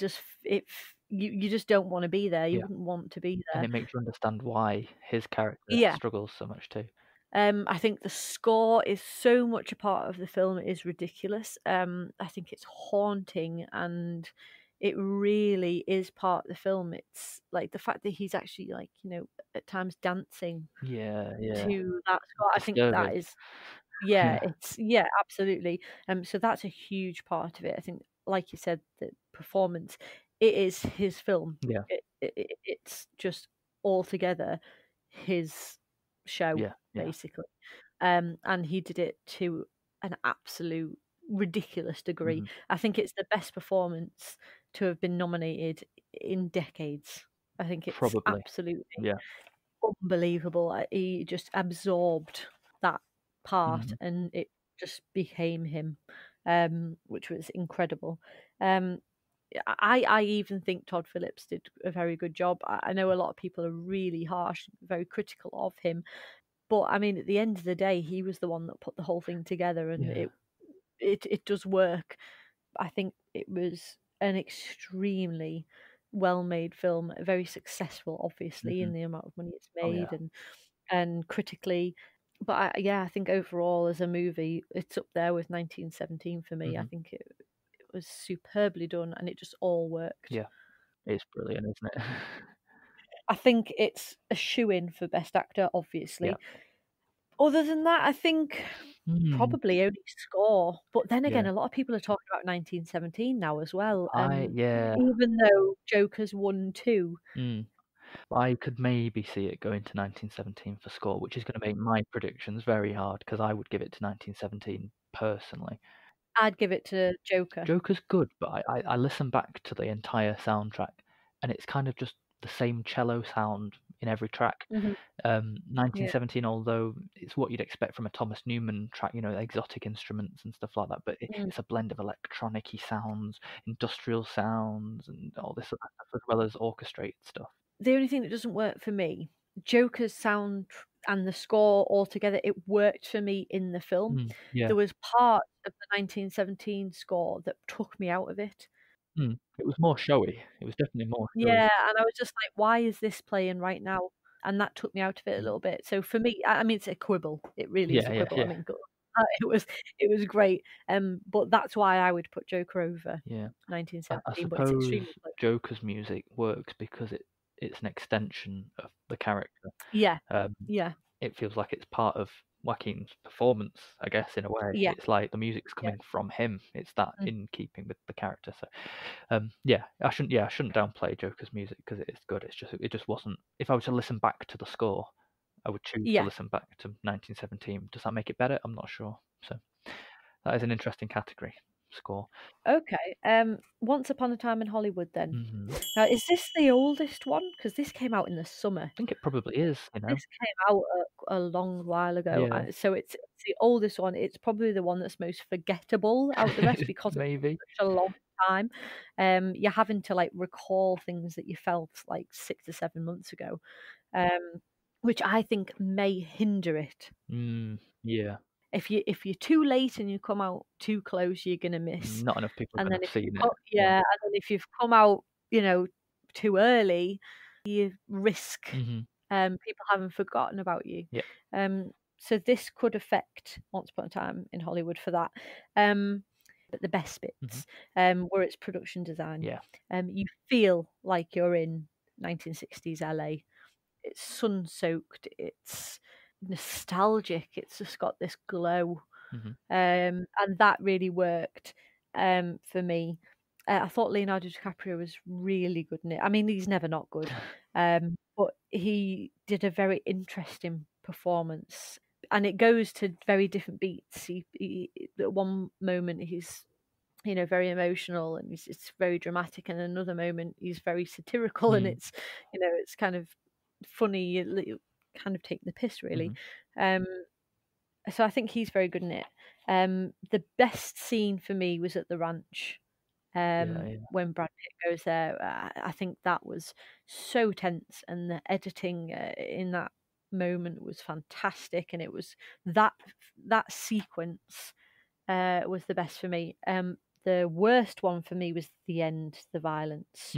You just don't want to be there. You wouldn't want to be there. And it makes you understand why his character struggles so much too. I think the score is so much a part of the film. It is ridiculous. I think it's haunting, and it really is part of the film. It's like the fact that he's actually, like, you know, at times dancing to that score. I think that is it's absolutely. So that's a huge part of it. I think, like you said, the performance, it is his film. It's just altogether his show, basically. And he did it to an absolute ridiculous degree. I think it's the best performance to have been nominated in decades. I think it's absolutely unbelievable. He just absorbed that part and it just became him, which was incredible. I even think Todd Phillips did a very good job. I know a lot of people are really harsh, very critical of him, but I mean, at the end of the day, he was the one that put the whole thing together, and it does work. I think it was an extremely well-made film, very successful, obviously, in the amount of money it's made and critically. But I think overall as a movie, it's up there with 1917 for me. I think it was superbly done, and it just all worked. Yeah, it's brilliant, isn't it? I think it's a shoo-in for Best Actor, obviously. Other than that, I think probably only score. But then again, a lot of people are talking about 1917 now as well. Even though Joker's won 2. I could maybe see it going to 1917 for score, which is going to make my predictions very hard, because I would give it to 1917 personally. I'd give it to Joker. Joker's good, but I listen back to the entire soundtrack, and it's kind of just the same cello sound in every track. 1917, although it's what you'd expect from a Thomas Newman track, you know, exotic instruments and stuff like that, but it's a blend of electronic-y sounds, industrial sounds, and all this other stuff, as well as orchestrated stuff. The only thing that doesn't work for me, Joker's sound and the score altogether, it worked for me in the film. There was part of the 1917 score that took me out of it. It was more showy. It was definitely more showy. Yeah, and I was just like, why is this playing right now? And that took me out of it a little bit. So for me, I mean, it's a quibble. It really is a quibble. I mean, it was great. But that's why I would put Joker over 1917. I but it's suppose extremely Joker's music works because it's an extension of the character. It feels like it's part of Joaquin's performance, I guess, in a way. It's like the music's coming from him. It's that in keeping with the character. So, I shouldn't downplay Joker's music because it is good. It just wasn't. If I were to listen back to the score, I would choose to listen back to 1917. Does that make it better? I'm not sure. So, that is an interesting category. Score. Okay. Once Upon a Time in Hollywood then. Now, is this the oldest one? Because this came out in the summer. I think it probably is, you know. This came out a long while ago. So it's the oldest one. It's probably the one that's most forgettable out of the rest because maybe. it's such a long time. You're having to like recall things that you felt like 6 or 7 months ago, which I think may hinder it. Yeah. If you're too late and you come out too close, you're gonna miss. Not enough people And have then if seen you it. and then if you've come out, too early, you risk people having forgotten about you. Yeah. So this could affect Once Upon a Time in Hollywood for that. But the best bits were its production design. Yeah. You feel like you're in 1960s LA. It's sun-soaked. It's nostalgic. It's just got this glow, and that really worked for me. I thought Leonardo DiCaprio was really good in it. I mean, he's never not good, but he did a very interesting performance, and it goes to very different beats. He at one moment he's very emotional and it's very dramatic, and another moment he's very satirical and it's it's kind of funny, kind of taking the piss really. So I think he's very good in it. The best scene for me was at the ranch, when Brad Pitt goes there. I think that was so tense, and the editing in that moment was fantastic, and it was that sequence was the best for me. The worst one for me was the end, the violence.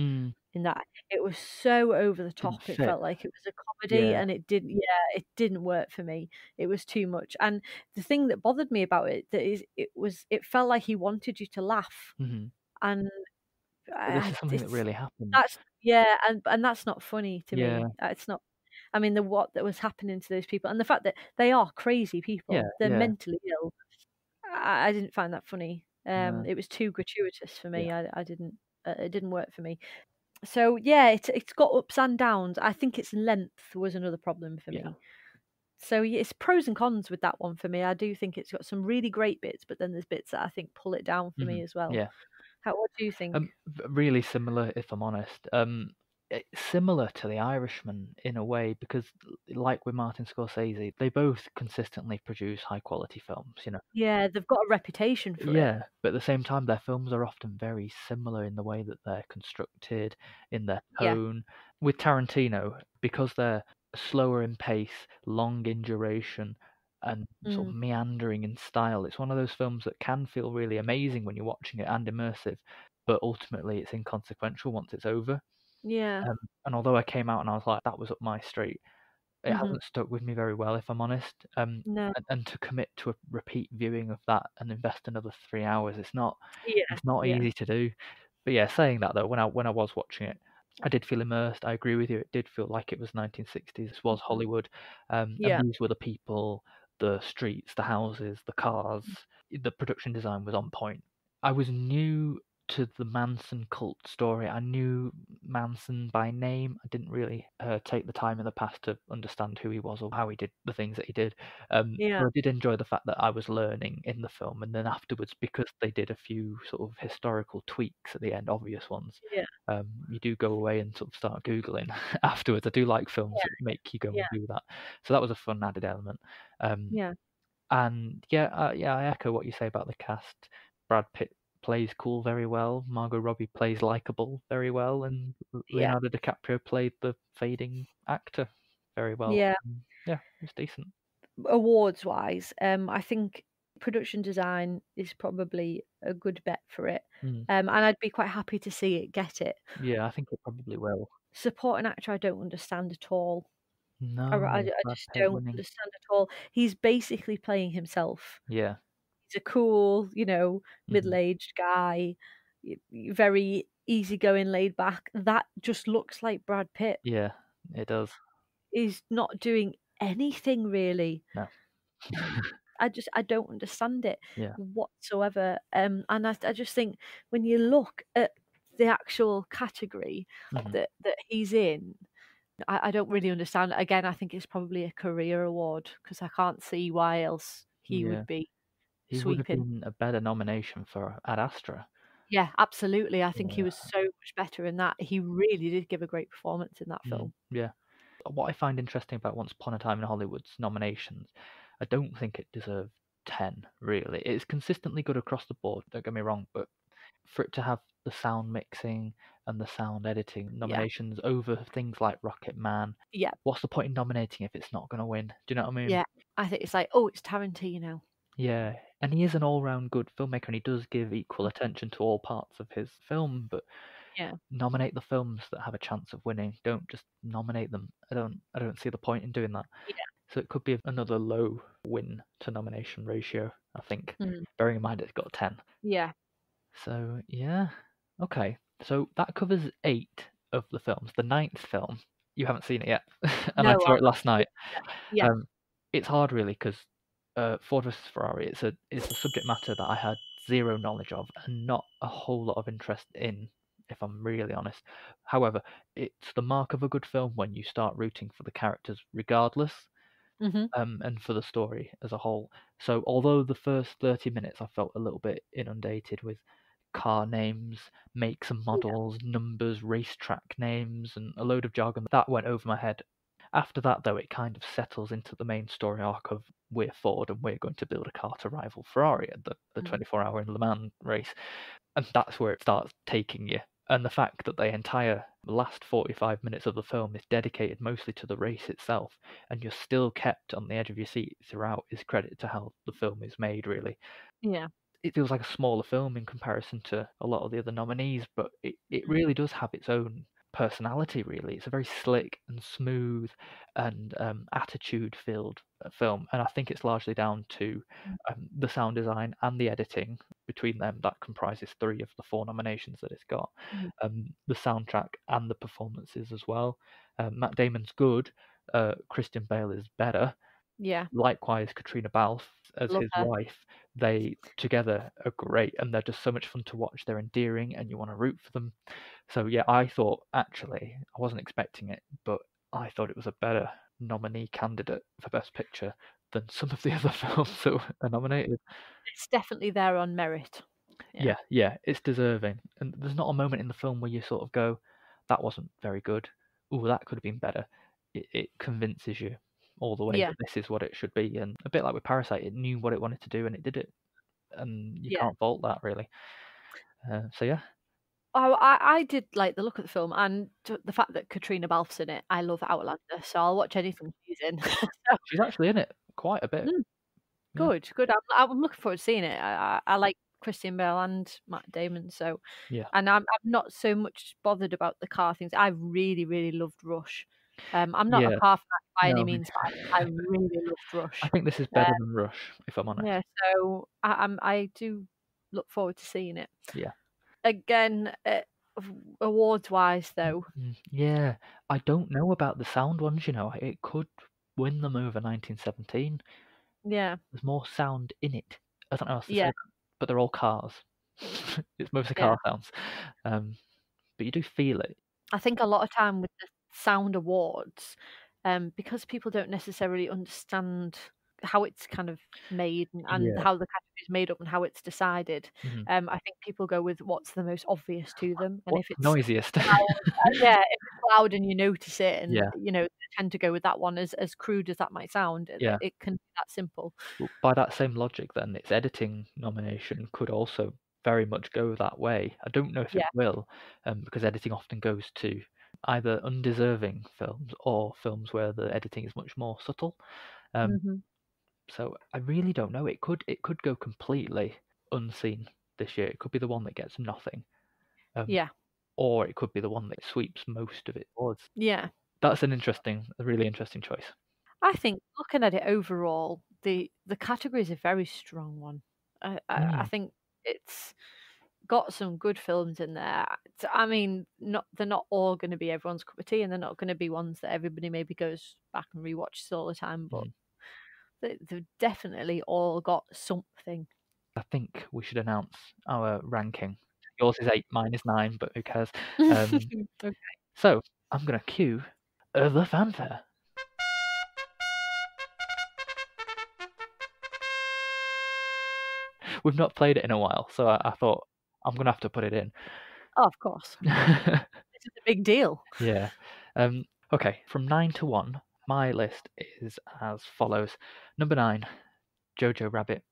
In that, it was so over the top. It felt like it was a comedy, and it didn't work for me. It was too much. And the thing that bothered me about it it felt like he wanted you to laugh, and But this is something that really happened. and that's not funny to me. It's not. I mean, what that was happening to those people, and the fact that they are crazy people, they're mentally ill. I didn't find that funny. It was too gratuitous for me. I didn't. It didn't work for me. So it's got ups and downs. I think its length was another problem for me. So it's pros and cons with that one for me. I do think it's got some really great bits, but then there's bits that I think pull it down for me as well. What do you think? Really similar, if I'm honest. It's similar to The Irishman in a way, because like with Martin Scorsese, they both consistently produce high quality films, Yeah, they've got a reputation for it. But at the same time, their films are often very similar in the way that they're constructed, in their tone. With Tarantino, because they're slower in pace, long in duration, and sort of meandering in style, it's one of those films that can feel really amazing when you're watching it and immersive, but ultimately it's inconsequential once it's over. And although I came out and I was like, that was up my street, it hasn't stuck with me very well, if I'm honest. No. And to commit to a repeat viewing of that and invest another 3 hours, it's not easy to do. But saying that though, when I was watching it, I did feel immersed. I agree with you. It did feel like it was 1960s. This was Hollywood, and these were the people, the streets, the houses, the cars. The production design was on point. I was new to the Manson cult story. I knew Manson by name. I didn't really take the time in the past to understand who he was or how he did the things that he did. So I did enjoy the fact that I was learning in the film, and then afterwards, because they did a few sort of historical tweaks at the end, obvious ones. You do go away and sort of start Googling afterwards. I do like films that make you go and do that. So that was a fun added element. And I echo what you say about the cast. Brad Pitt plays cool very well. Margot Robbie plays likable very well, and Leonardo DiCaprio played the fading actor very well. It was decent. Awards wise, I think production design is probably a good bet for it, and I'd be quite happy to see it get it. Yeah, I think it probably will. Supporting actor, I don't understand at all. No, I just don't understand at all. He's basically playing himself. Yeah. He's a cool, middle-aged guy, very easygoing, laid back. That just looks like Brad Pitt. Yeah, it does. He's not doing anything really. No. I don't understand it Yeah. whatsoever. And I just think when you look at the actual category that he's in, I don't really understand. Again, I think it's probably a career award, because I can't see why else he would be He would have sweeping. been a better nomination for Ad Astra. Yeah, absolutely. I think he was so much better in that. He really did give a great performance in that film. Yeah. What I find interesting about Once Upon a Time in Hollywood's nominations, I don't think it deserved 10, really. It's consistently good across the board, don't get me wrong, but for it to have the sound mixing and the sound editing nominations over things like Rocket Man. Yeah. What's the point in nominating if it's not going to win? Do you know what I mean? Yeah. I think it's like, oh, it's Tarantino. Yeah, and he is an all-round good filmmaker, and he does give equal attention to all parts of his film. But Yeah. nominate the films that have a chance of winning. Don't just nominate them. I don't see the point in doing that. Yeah. So it could be another low win to nomination ratio, I think. Mm. Bearing in mind it's got 10. Yeah. So yeah, okay. So that covers 8 of the films. The 9th film, you haven't seen it yet, and I No, saw it last night. Yeah. It's hard really because Ford vs Ferrari. It's a subject matter that I had zero knowledge of and not a whole lot of interest in, if I'm really honest. However, it's the mark of a good film when you start rooting for the characters regardless, and for the story as a whole. So although the first 30 minutes I felt a little bit inundated with car names, makes and models, numbers, racetrack names, and a load of jargon, that went over my head. After that, though, it kind of settles into the main story arc of we're Ford and we're going to build a car to rival Ferrari at the 24-hour Le Mans race. And that's where it starts taking you. And the fact that the entire last 45 minutes of the film is dedicated mostly to the race itself, and you're still kept on the edge of your seat throughout, is credit to how the film is made, really. Yeah. It feels like a smaller film in comparison to a lot of the other nominees, but it really does have its own personality, really. It's a very slick and smooth and attitude-filled film, and I think it's largely down to the sound design and the editing. Between them, that comprises 3 of the 4 nominations that it's got. The soundtrack and the performances as well. Matt Damon's good. Christian Bale is better. Yeah. Likewise, Katrina Balfe as Love his her. wife. They together are great, and they're just so much fun to watch. They're endearing, and you want to root for them. So yeah, I thought, actually, I wasn't expecting it, but I thought it was a better nominee candidate for Best Picture than some of the other films that were nominated. It's definitely there on merit. Yeah, it's deserving. And there's not a moment in the film where you sort of go, that wasn't very good. Ooh, that could have been better. It convinces you all the way Yeah. that this is what it should be. And a bit like with Parasite, it knew what it wanted to do and it did it. And you can't fault that, really. So yeah. Oh, I did like the look of the film and the fact that Katrina Balfe's in it. I love Outlander, so I'll watch anything she's in. She's actually in it quite a bit. Good. I'm looking forward to seeing it. I like Christian Bale and Matt Damon, so Yeah. And I'm not so much bothered about the car things. I really, really loved Rush. I'm not a car fan by any means, but I really loved Rush. I think this is better than Rush, if I'm honest. Yeah, so I do look forward to seeing it. Yeah. Again, awards-wise, though. Yeah, I don't know about the sound ones, It could win them over 1917. Yeah. There's more sound in it. I don't know how else to say that, but they're all cars. It's mostly car sounds. But you do feel it. I think a lot of time with the sound awards, because people don't necessarily understand how it's kind of made and how the category is made up and how it's decided. I think people go with what's the most obvious to them, and if it's noisiest, loud, if it's loud and you notice it, and they tend to go with that one. As crude as that might sound, it can be that simple. Well, by that same logic, then its editing nomination could also very much go that way. I don't know if it will, because editing often goes to either undeserving films or films where the editing is much more subtle. So I really don't know. It could go completely unseen this year. It could be the one that gets nothing. Or it could be the one that sweeps most of it awards. Yeah. That's a really interesting choice. I think looking at it overall, the category is a very strong one. I think it's got some good films in there. I mean, they're not all going to be everyone's cup of tea, and they're not going to be ones that everybody maybe goes back and rewatches all the time, but they've definitely all got something. I think we should announce our ranking. Yours is 8, mine is 9, but who cares? Okay. So I'm going to cue the fanfare. We've not played it in a while, so I thought I'm going to have to put it in. Oh, of course. This is a big deal. Yeah. Okay, from 9 to 1, my list is as follows. Number 9, Jojo Rabbit.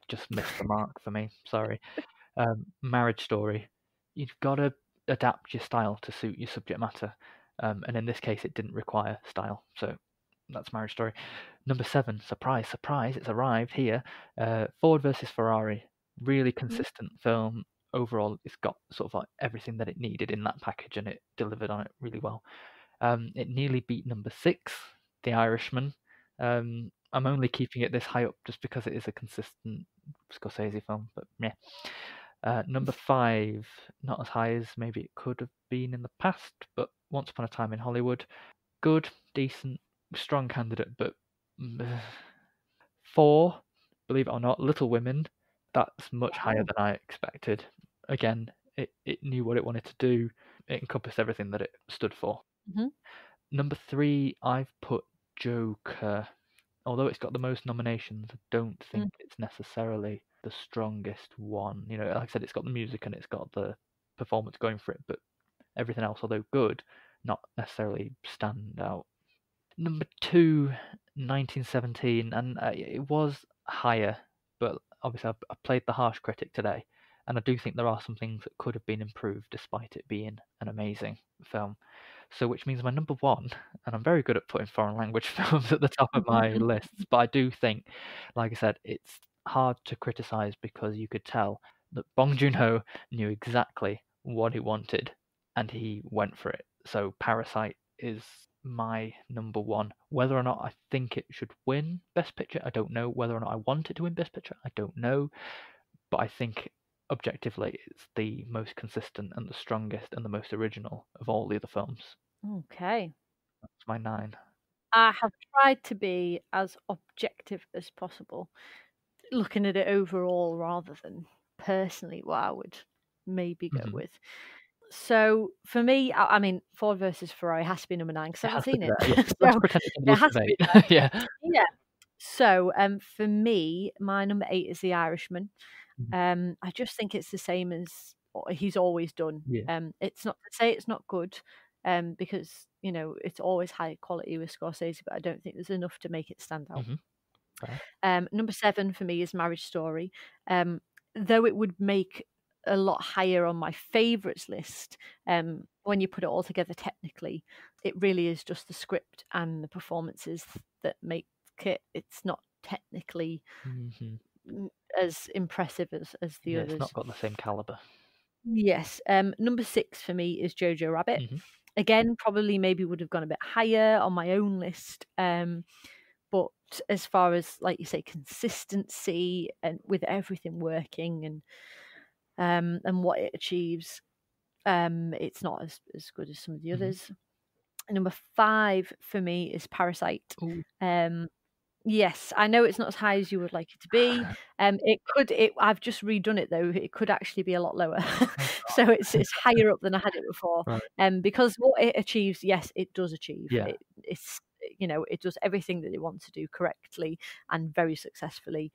Just missed the mark for me. Sorry. Marriage Story. You've got to adapt your style to suit your subject matter, and in this case, it didn't require style. So that's Marriage Story. Number 7, surprise, surprise, it's arrived here. Ford versus Ferrari. Really consistent film. Overall, it's got sort of like everything that it needed in that package, and it delivered on it really well. It nearly beat number 6, The Irishman. I'm only keeping it this high up just because it is a consistent Scorsese film, but yeah. Number 5, not as high as maybe it could have been in the past, but Once Upon a Time in Hollywood. Good, decent, strong candidate, but 4, believe it or not, Little Women. That's much higher than I expected. Again, it knew what it wanted to do. It encompassed everything that it stood for. Number 3, I've put Joker. Although it's got the most nominations, I don't think it's necessarily the strongest one. You know, like I said, it's got the music and it's got the performance going for it, but everything else, although good, not necessarily stand out. Number 2, 1917, and it was higher, but obviously I played the harsh critic today, and I do think there are some things that could have been improved despite it being an amazing film. So which means my number 1, and I'm very good at putting foreign language films at the top of my lists, but I do think, like I said, it's hard to criticize because you could tell that Bong Joon-ho knew exactly what he wanted and he went for it. So Parasite is my number 1. Whether or not I think it should win Best Picture, I don't know. Whether or not I want it to win Best Picture, I don't know. But I think objectively it's the most consistent and the strongest and the most original of all the other films. Okay. That's my 9. I have tried to be as objective as possible, looking at it overall rather than personally what I would maybe go with. So for me, I mean, Ford versus Ferrari has to be number 9 because I haven't seen it. Yeah. Let's pretend it has to be there. Yeah. So for me, my number 8 is The Irishman. I just think it's the same as what he's always done. Yeah. It's not to say it's not good, because you know it's always high quality with Scorsese, but I don't think there's enough to make it stand out. Number 7 for me is Marriage Story. Though it would make a lot higher on my favourites list, when you put it all together technically, it really is just the script and the performances that make it. It's not technically as impressive as the others. It's not got the same calibre. Yes. Number 6 for me is Jojo Rabbit. Again, probably maybe would have gone a bit higher on my own list. But as far as, like you say, consistency and with everything working and what it achieves, it's not as good as some of the others. Number 5 for me is Parasite. Yes, I know it's not as high as you would like it to be. I've just redone it though. It could actually be a lot lower. So it's higher up than I had it before. Because what it achieves, yes, it does achieve. Yeah. It's you know, it does everything that it wants to do correctly and very successfully.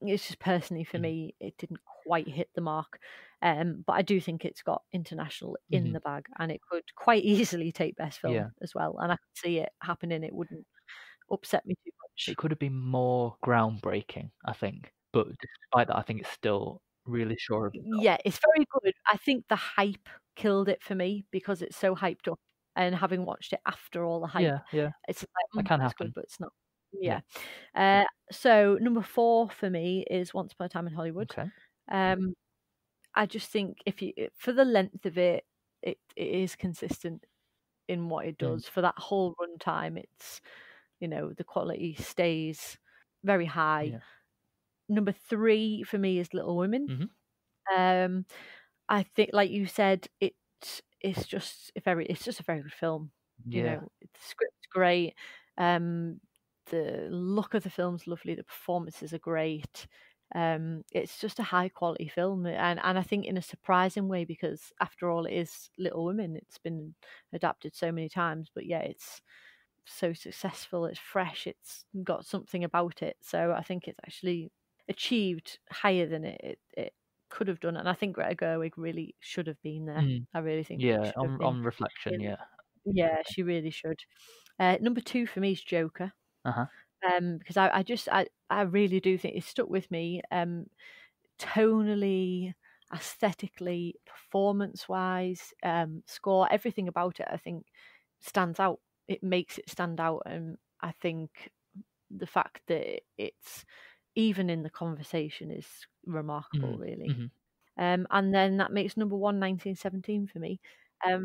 It's just personally for me, it didn't quite hit the mark. But I do think it's got international in the bag, and it could quite easily take Best Film as well. And I could see it happening. It wouldn't upset me too much. It could have been more groundbreaking, I think. But despite that, I think it's still really sure of itself. Yeah, it's very good. I think the hype killed it for me because it's so hyped up. And having watched it after all the hype, it's like, that can it's happen. good, but it's not. Yeah. So number 4 for me is Once Upon a Time in Hollywood. Okay. I just think for the length of it, it is consistent in what it does. For that whole run time, it's, you know, the quality stays very high. Number 3 for me is Little Women. I think, like you said, it's just a very good film. You know, the script's great. The look of the film's lovely. The performances are great. It's just a high quality film, and I think in a surprising way, because after all, it is Little Women. It's been adapted so many times, but yeah, it's so successful. It's fresh. It's got something about it. So I think it's actually achieved higher than it could have done, and I think Greta Gerwig really should have been there. I really think. Yeah, on reflection, yeah, she really should. Number 2 for me is Joker. Because I really do think it stuck with me. tonally, aesthetically, performance-wise, score, everything about it, I think, stands out. It makes it stand out, and I think the fact that it's even in the conversation is remarkable, really. And then that makes number one 1917 for me,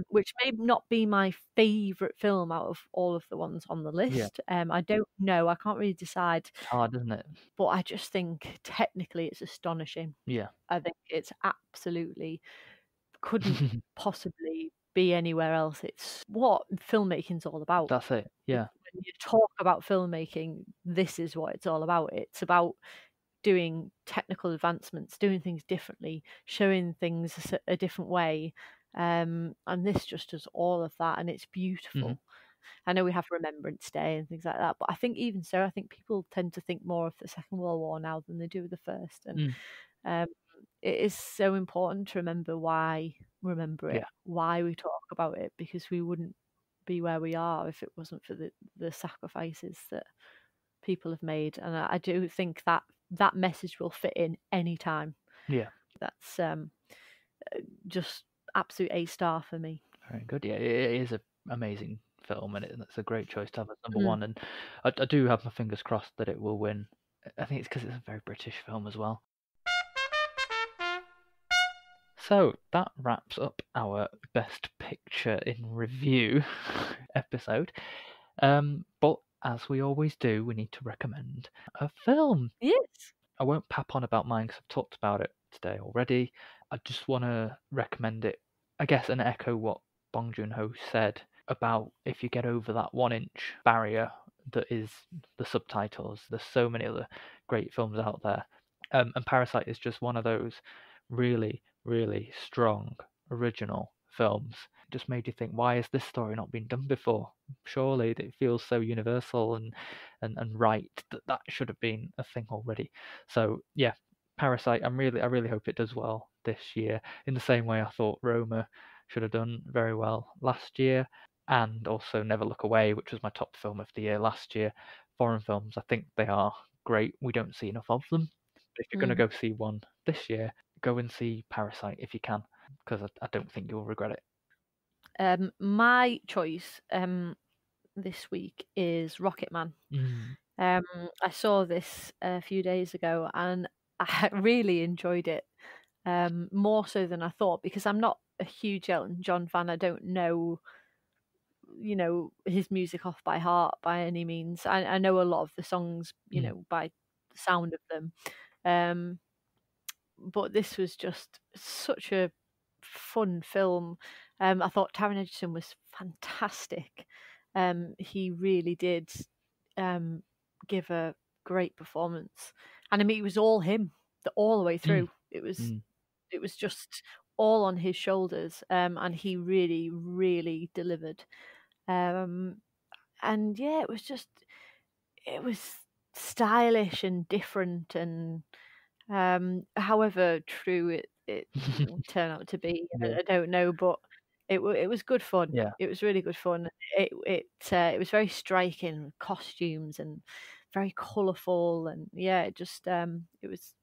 which may not be my favourite film out of all of the ones on the list. I don't know. I can't really decide. It's hard, isn't it? But I just think technically it's astonishing. Yeah. I think it's absolutely couldn't possibly be anywhere else. It's what filmmaking's all about. That's it. Yeah. When you talk about filmmaking, this is what it's all about. It's about doing technical advancements, doing things differently, showing things a different way. And this just does all of that, and it's beautiful. I know we have Remembrance Day and things like that, but I think even so, I think people tend to think more of the Second World War now than they do the First. And it is so important to remember why we talk about it, because we wouldn't be where we are if it wasn't for the sacrifices that people have made. And I do think that message will fit in any time. Yeah. That's just absolute A-star for me. Very good. Yeah, it is an amazing film, and it's a great choice to have as number one. And I do have my fingers crossed that it will win. I think it's because it's a very British film as well. So that wraps up our Best Picture in Review episode. But as we always do, we need to recommend a film. Yes. I won't pap on about mine because I've talked about it today already. I just want to recommend it, I guess, and echo what Bong Joon-ho said about if you get over that 1-inch barrier that is the subtitles. There's so many other great films out there. And Parasite is just one of those really, really strong, original films. It just made you think, why has this story not been done before? Surely it feels so universal and right that should have been a thing already. So yeah, Parasite, I really hope it does well this year, in the same way I thought Roma should have done very well last year, and also Never Look Away, which was my top film of the year last year. Foreign films, I think they are great. We don't see enough of them. If you're going to go see one this year, go and see Parasite if you can, because I don't think you'll regret it. My choice this week is Rocketman. I saw this a few days ago, and I really enjoyed it, more so than I thought, because I'm not a huge Elton John fan. I don't know, his music off by heart by any means. I know a lot of the songs, by the sound of them. But this was just such a fun film. I thought Taron Egerton was fantastic. He really did give a great performance, and I mean, it was all him all the way through. It was just all on his shoulders, and he really, really delivered. And yeah, it was stylish and different, and however true it turned out to be, I don't know, but it was good fun. Yeah. It was really good fun. It was very striking, costumes, and very colourful, and yeah, it just it was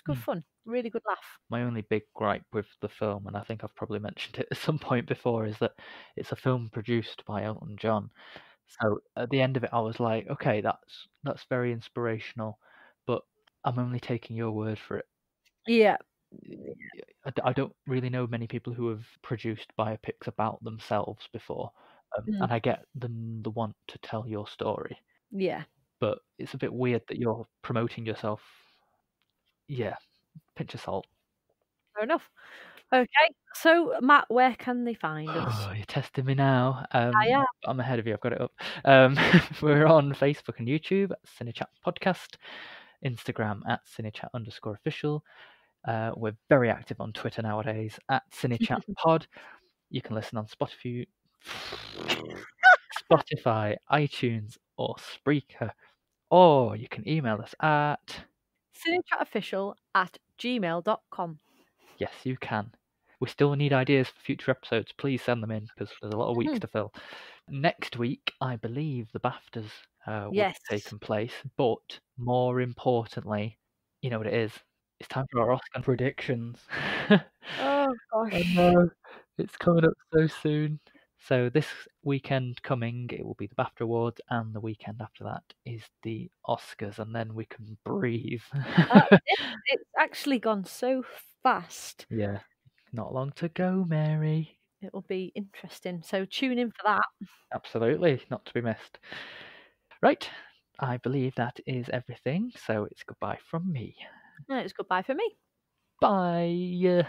good fun, really good laugh. My only big gripe with the film, and I think I've probably mentioned it at some point before, is that it's a film produced by Elton John. So at the end of it, I was like, okay, that's very inspirational, but I'm only taking your word for it. Yeah. I don't really know many people who have produced biopics about themselves before, and I get the want to tell your story. Yeah. But it's a bit weird that you're promoting yourself. Yeah, pinch of salt. Fair enough. Okay, so Matt, where can they find us? Oh, you're testing me now. I am. I'm ahead of you. I've got it up. We're on Facebook and YouTube at Cinechat Podcast, Instagram at Cinechat_official. We're very active on Twitter nowadays at Cinechat Pod. You can listen on Spotify, iTunes, or Spreaker, or you can email us at cinechatofficial@gmail.com. Yes, you can. We still need ideas for future episodes. Please send them in, because there's a lot of weeks to fill. Next week, I believe the BAFTAs will be taking place, but more importantly, you know what it is? It's time for our Oscar predictions. Oh gosh. I know. It's coming up so soon. So this weekend coming, it will be the BAFTA Awards, and the weekend after that is the Oscars, and then we can breathe. It's actually gone so fast. Yeah, not long to go, Mary. It'll be interesting. So tune in for that. Absolutely, not to be missed. Right, I believe that is everything, so it's goodbye from me. No, it's goodbye for me. Bye.